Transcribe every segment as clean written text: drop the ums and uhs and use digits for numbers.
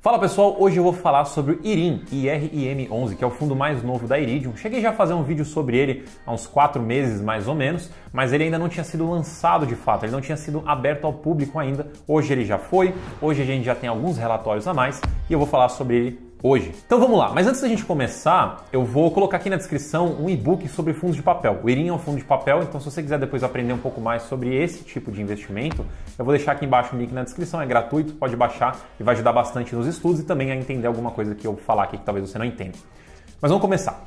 Fala pessoal, hoje eu vou falar sobre o IRIM, IRIM11, que é o fundo mais novo da Iridium. Cheguei já a fazer um vídeo sobre ele há uns 4 meses mais ou menos, mas ele ainda não tinha sido lançado de fato, ele não tinha sido aberto ao público ainda. Hoje ele já foi, hoje a gente já tem alguns relatórios a mais e eu vou falar sobre ele hoje. Então vamos lá, mas antes da gente começar, eu vou colocar aqui na descrição um e-book sobre fundos de papel. O IRIM é um fundo de papel, então se você quiser depois aprender um pouco mais sobre esse tipo de investimento, eu vou deixar aqui embaixo o link na descrição, é gratuito, pode baixar e vai ajudar bastante nos estudos e também a entender alguma coisa que eu vou falar aqui que talvez você não entenda. Mas vamos começar.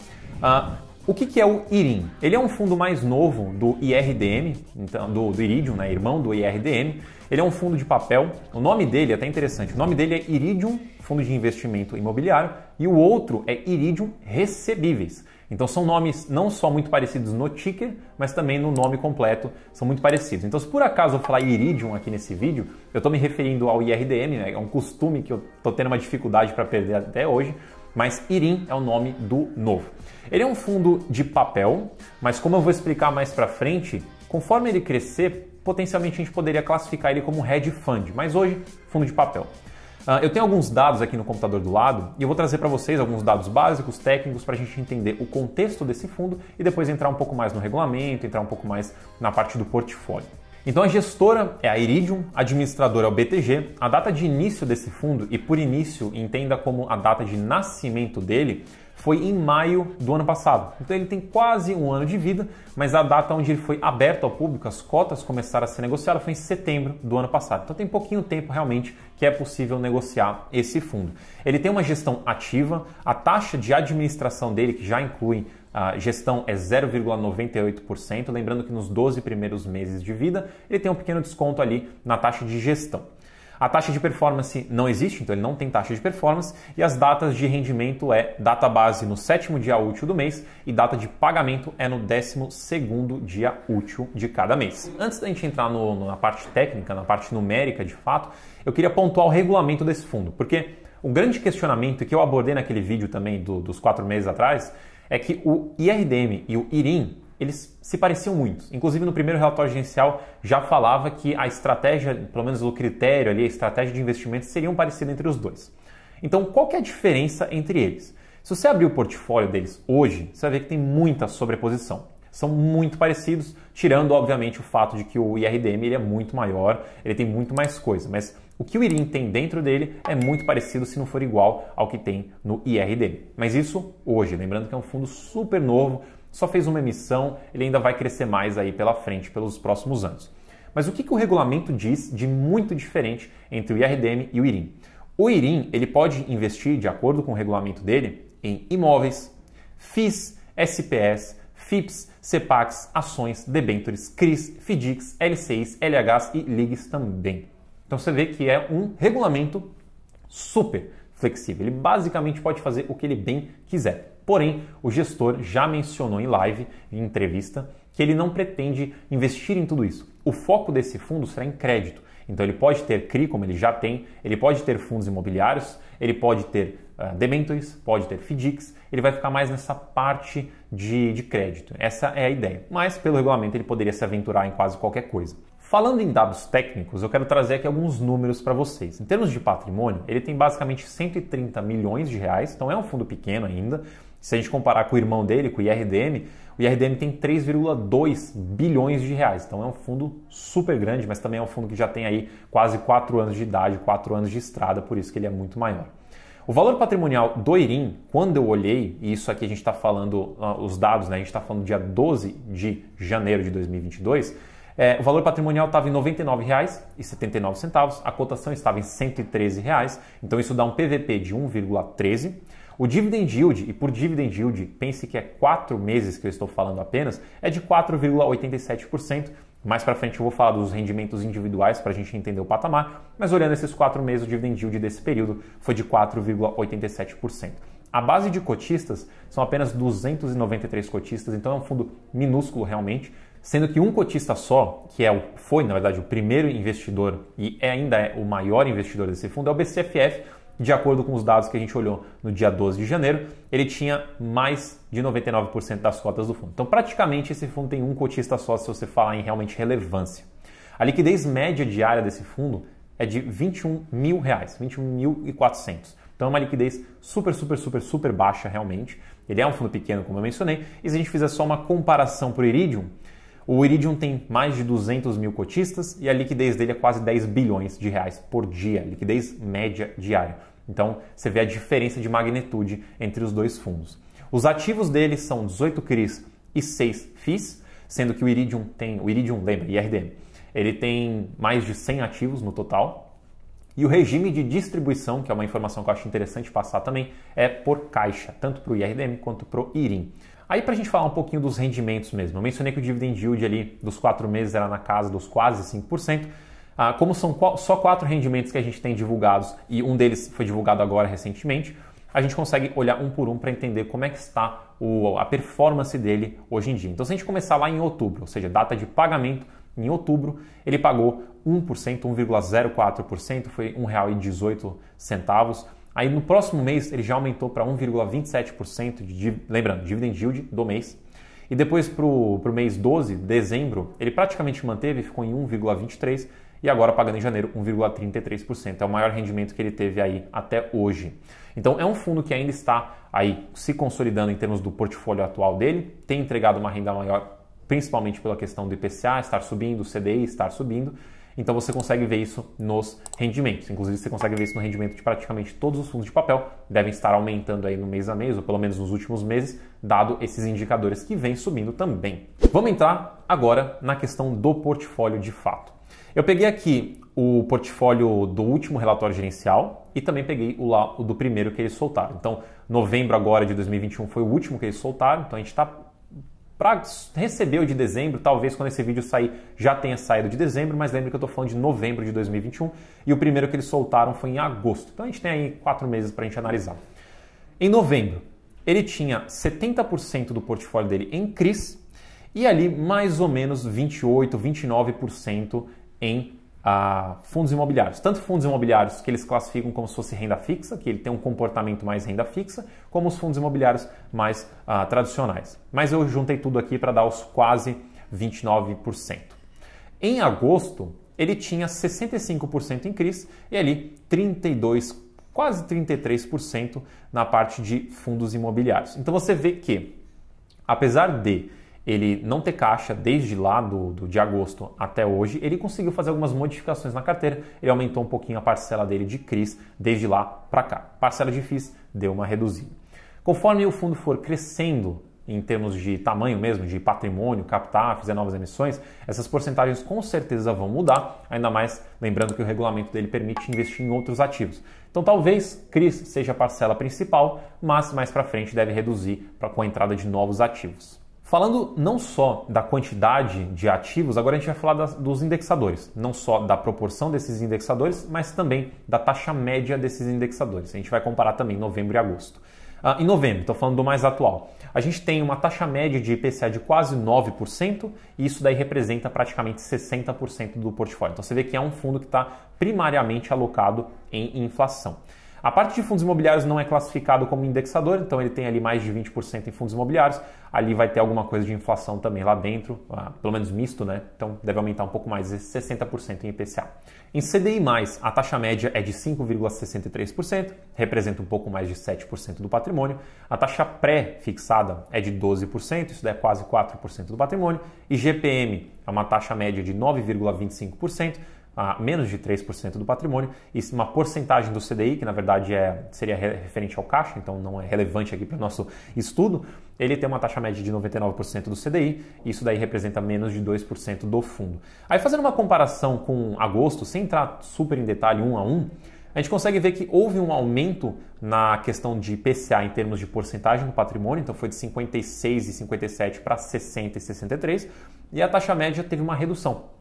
O que é o IRIM? Ele é um fundo mais novo do IRDM, então, do Iridium, né, irmão do IRDM. Ele é um fundo de papel, o nome dele é até interessante, o nome dele é Iridium Fundo de Investimento Imobiliário e o outro é Iridium Recebíveis. Então são nomes não só muito parecidos no ticker, mas também no nome completo são muito parecidos. Então se por acaso eu falar Iridium aqui nesse vídeo, eu estou me referindo ao IRDM, né? É um costume que eu estou tendo uma dificuldade para perder até hoje, mas IRIM é o nome do novo. Ele é um fundo de papel, mas como eu vou explicar mais para frente, conforme ele crescer, potencialmente a gente poderia classificar ele como hedge fund, mas hoje fundo de papel. Eu tenho alguns dados aqui no computador do lado e eu vou trazer para vocês alguns dados básicos, técnicos, para a gente entender o contexto desse fundo e depois entrar um pouco mais no regulamento, entrar um pouco mais na parte do portfólio. Então a gestora é a Iridium, a administradora é o BTG, a data de início desse fundo, e por início entenda como a data de nascimento dele, foi em maio do ano passado. Então ele tem quase um ano de vida, mas a data onde ele foi aberto ao público, as cotas começaram a ser negociadas, foi em setembro do ano passado. Então tem pouquinho tempo realmente que é possível negociar esse fundo. Ele tem uma gestão ativa, a taxa de administração dele, que já inclui a gestão, é 0,98%, lembrando que nos 12 primeiros meses de vida ele tem um pequeno desconto ali na taxa de gestão. A taxa de performance não existe, então ele não tem taxa de performance, e as datas de rendimento é data base no 7º dia útil do mês e data de pagamento é no 12º dia útil de cada mês. Antes da gente entrar na parte técnica, na parte numérica de fato, eu queria pontuar o regulamento desse fundo, porque o grande questionamento que eu abordei naquele vídeo também dos 4 meses atrás é que o IRDM e o IRIM, eles se pareciam muito. Inclusive, no primeiro relatório gerencial já falava que a estratégia, pelo menos o critério ali, a estratégia de investimento seriam parecidas entre os dois. Então, qual que é a diferença entre eles? Se você abrir o portfólio deles hoje, você vai ver que tem muita sobreposição. São muito parecidos, tirando, obviamente, o fato de que o IRDM ele é muito maior, ele tem muito mais coisa, mas o que o IRIM tem dentro dele é muito parecido, se não for igual ao que tem no IRDM. Mas isso hoje, lembrando que é um fundo super novo, só fez uma emissão, ele ainda vai crescer mais aí pela frente, pelos próximos anos. Mas o que o regulamento diz de muito diferente entre o IRDM e o IRIM? O IRIM ele pode investir, de acordo com o regulamento dele, em imóveis, FIIs, SPS, FIPS, CEPACs, ações, debêntures, CRIs, FDICs, LCIs, LHs e LIGs também. Então você vê que é um regulamento super flexível. Ele basicamente pode fazer o que ele bem quiser. Porém, o gestor já mencionou em live, em entrevista, que ele não pretende investir em tudo isso. O foco desse fundo será em crédito. Então ele pode ter CRI, como ele já tem, ele pode ter fundos imobiliários, ele pode ter debêntures, pode ter FDICs, ele vai ficar mais nessa parte de crédito. Essa é a ideia. Mas pelo regulamento ele poderia se aventurar em quase qualquer coisa. Falando em dados técnicos, eu quero trazer aqui alguns números para vocês. Em termos de patrimônio, ele tem basicamente 130 milhões de reais, então é um fundo pequeno ainda. Se a gente comparar com o irmão dele, com o IRDM tem 3,2 bilhões de reais. Então é um fundo super grande, mas também é um fundo que já tem aí quase 4 anos de idade, 4 anos de estrada, por isso que ele é muito maior. O valor patrimonial do IRIM, quando eu olhei, e isso aqui a gente está falando, os dados, né, a gente está falando dia 12 de janeiro de 2022, o valor patrimonial estava em R$ 99,79, a cotação estava em R$ 113, então isso dá um PVP de 1,13. O dividend yield, e por dividend yield, pense que é 4 meses que eu estou falando apenas, é de 4,87%. Mais para frente eu vou falar dos rendimentos individuais para a gente entender o patamar, mas olhando esses 4 meses, o dividend yield desse período foi de 4,87%. A base de cotistas são apenas 293 cotistas, então é um fundo minúsculo realmente, sendo que um cotista só, que foi na verdade o primeiro investidor e ainda é o maior investidor desse fundo, é o BCFF. De acordo com os dados que a gente olhou no dia 12 de janeiro, ele tinha mais de 99% das cotas do fundo. Então, praticamente, esse fundo tem um cotista só, se você falar em realmente relevância. A liquidez média diária desse fundo é de R$21 mil, R$21.400. Então é uma liquidez super baixa realmente. Ele é um fundo pequeno, como eu mencionei, e se a gente fizer só uma comparação para o Iridium, o Iridium tem mais de 200 mil cotistas e a liquidez dele é quase 10 bilhões de reais por dia, liquidez média diária. Então você vê a diferença de magnitude entre os dois fundos. Os ativos dele são 18 CRIs e 6 FIIs, sendo que o Iridium lembra, IRDM, ele tem mais de 100 ativos no total. E o regime de distribuição, que é uma informação que eu acho interessante passar também, é por caixa, tanto para o IRDM quanto para o IRIM. Aí para a gente falar um pouquinho dos rendimentos mesmo, eu mencionei que o dividend yield ali dos 4 meses era na casa dos quase 5%. Como são só 4 rendimentos que a gente tem divulgados e um deles foi divulgado agora recentemente, a gente consegue olhar um por um para entender como é que está a performance dele hoje em dia. Então se a gente começar lá em outubro, ou seja, data de pagamento, em outubro ele pagou 1%, 1,04%, foi R$ 1,18. Aí no próximo mês ele já aumentou para 1,27%, lembrando, dividend yield do mês. E depois para o mês 12, dezembro, ele praticamente manteve, ficou em 1,23% e agora pagando em janeiro 1,33%. É o maior rendimento que ele teve aí até hoje. Então é um fundo que ainda está aí se consolidando em termos do portfólio atual dele, tem entregado uma renda maior, principalmente pela questão do IPCA estar subindo, o CDI estar subindo. Então você consegue ver isso nos rendimentos. Inclusive você consegue ver isso no rendimento de praticamente todos os fundos de papel. Devem estar aumentando aí no mês a mês, ou pelo menos nos últimos meses, dado esses indicadores que vêm subindo também. Vamos entrar agora na questão do portfólio de fato. Eu peguei aqui o portfólio do último relatório gerencial e também peguei o do primeiro que eles soltaram. Então, novembro agora de 2021 foi o último que eles soltaram, então a gente está para receber o de dezembro, talvez quando esse vídeo sair já tenha saído de dezembro, mas lembre que eu estou falando de novembro de 2021 e o primeiro que eles soltaram foi em agosto. Então a gente tem aí 4 meses para a gente analisar. Em novembro, ele tinha 70% do portfólio dele em CRIs e ali mais ou menos 28%, 29% em fundos imobiliários. Tanto fundos imobiliários que eles classificam como se fosse renda fixa, que ele tem um comportamento mais renda fixa, como os fundos imobiliários mais tradicionais. Mas eu juntei tudo aqui para dar os quase 29%. Em agosto, ele tinha 65% em CRIs e ali 32%, quase 33% na parte de fundos imobiliários. Então você vê que, apesar de ele não ter caixa desde lá de agosto até hoje, ele conseguiu fazer algumas modificações na carteira, ele aumentou um pouquinho a parcela dele de CRIs desde lá para cá. Parcela de FIIs deu uma reduzida. Conforme o fundo for crescendo em termos de tamanho mesmo, de patrimônio, captar, fizer novas emissões, essas porcentagens com certeza vão mudar, ainda mais lembrando que o regulamento dele permite investir em outros ativos. Então talvez CRIs seja a parcela principal, mas mais para frente deve reduzir com a entrada de novos ativos. Falando não só da quantidade de ativos, agora a gente vai falar dos indexadores. Não só da proporção desses indexadores, mas também da taxa média desses indexadores. A gente vai comparar também novembro e agosto. Em novembro, estou falando do mais atual, a gente tem uma taxa média de IPCA de quase 9% e isso daí representa praticamente 60% do portfólio. Então você vê que é um fundo que está primariamente alocado em inflação. A parte de fundos imobiliários não é classificado como indexador, então ele tem ali mais de 20% em fundos imobiliários. Ali vai ter alguma coisa de inflação também lá dentro, pelo menos misto, né? Então deve aumentar um pouco mais, 60% em IPCA. Em CDI+, a taxa média é de 5,63%, representa um pouco mais de 7% do patrimônio. A taxa pré-fixada é de 12%, isso dá quase 4% do patrimônio. E GPM é uma taxa média de 9,25%, menos de 3% do patrimônio, e uma porcentagem do CDI, que na verdade seria referente ao caixa, então não é relevante aqui para o nosso estudo, ele tem uma taxa média de 99% do CDI, e isso daí representa menos de 2% do fundo. Aí fazendo uma comparação com agosto, sem entrar super em detalhe um a um, a gente consegue ver que houve um aumento na questão de IPCA em termos de porcentagem do patrimônio, então foi de 56 e 57 para 60 e 63, e a taxa média teve uma redução.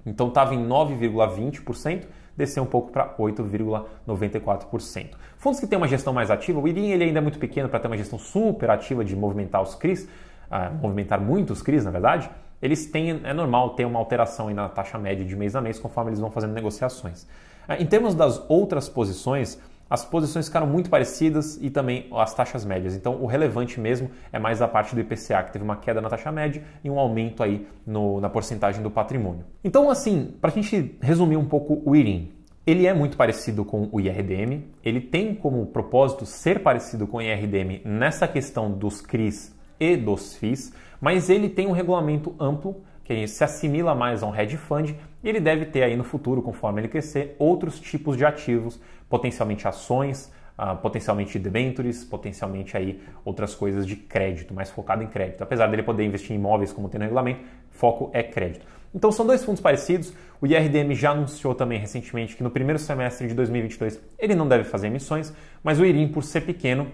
Então estava em 9,20%, desceu um pouco para 8,94%. Fundos que têm uma gestão mais ativa, o IRIM ele ainda é muito pequeno para ter uma gestão super ativa de movimentar os CRIs, movimentar muitos CRIs na verdade, eles têm, é normal ter uma alteração aí na taxa média de mês a mês conforme eles vão fazendo negociações. Em termos das outras posições, as posições ficaram muito parecidas e também as taxas médias. Então, o relevante mesmo é mais a parte do IPCA, que teve uma queda na taxa média e um aumento aí na porcentagem do patrimônio. Então, assim, para a gente resumir um pouco o IRIM, Ele é muito parecido com o IRDM, ele tem como propósito ser parecido com o IRDM nessa questão dos CRIs e dos FIIs, mas ele tem um regulamento amplo que se assimila mais a um hedge fund e ele deve ter aí no futuro, conforme ele crescer, outros tipos de ativos, potencialmente ações, potencialmente debentures, potencialmente aí outras coisas de crédito, mais focado em crédito. Apesar dele poder investir em imóveis como tem no regulamento, foco é crédito. Então são dois fundos parecidos. O IRDM já anunciou também recentemente que no primeiro semestre de 2022 ele não deve fazer emissões, mas o IRIM, por ser pequeno,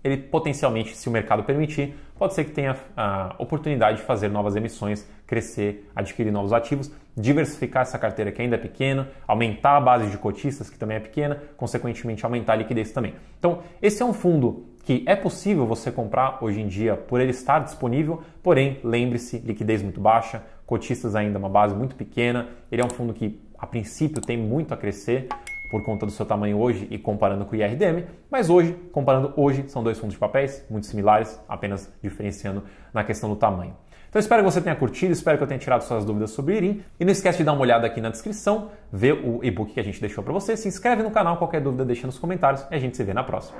ele potencialmente, se o mercado permitir, pode ser que tenha a oportunidade de fazer novas emissões, crescer, adquirir novos ativos, diversificar essa carteira que ainda é pequena, aumentar a base de cotistas que também é pequena, consequentemente aumentar a liquidez também. Então, esse é um fundo que é possível você comprar hoje em dia por ele estar disponível, porém, lembre-se, liquidez muito baixa, cotistas ainda uma base muito pequena, ele é um fundo que a princípio tem muito a crescer, por conta do seu tamanho hoje e comparando com o IRDM, mas hoje, comparando hoje, são dois fundos de papéis muito similares, apenas diferenciando na questão do tamanho. Então espero que você tenha curtido, espero que eu tenha tirado suas dúvidas sobre o IRIM e não esquece de dar uma olhada aqui na descrição, ver o e-book que a gente deixou para você, se inscreve no canal, qualquer dúvida deixa nos comentários e a gente se vê na próxima.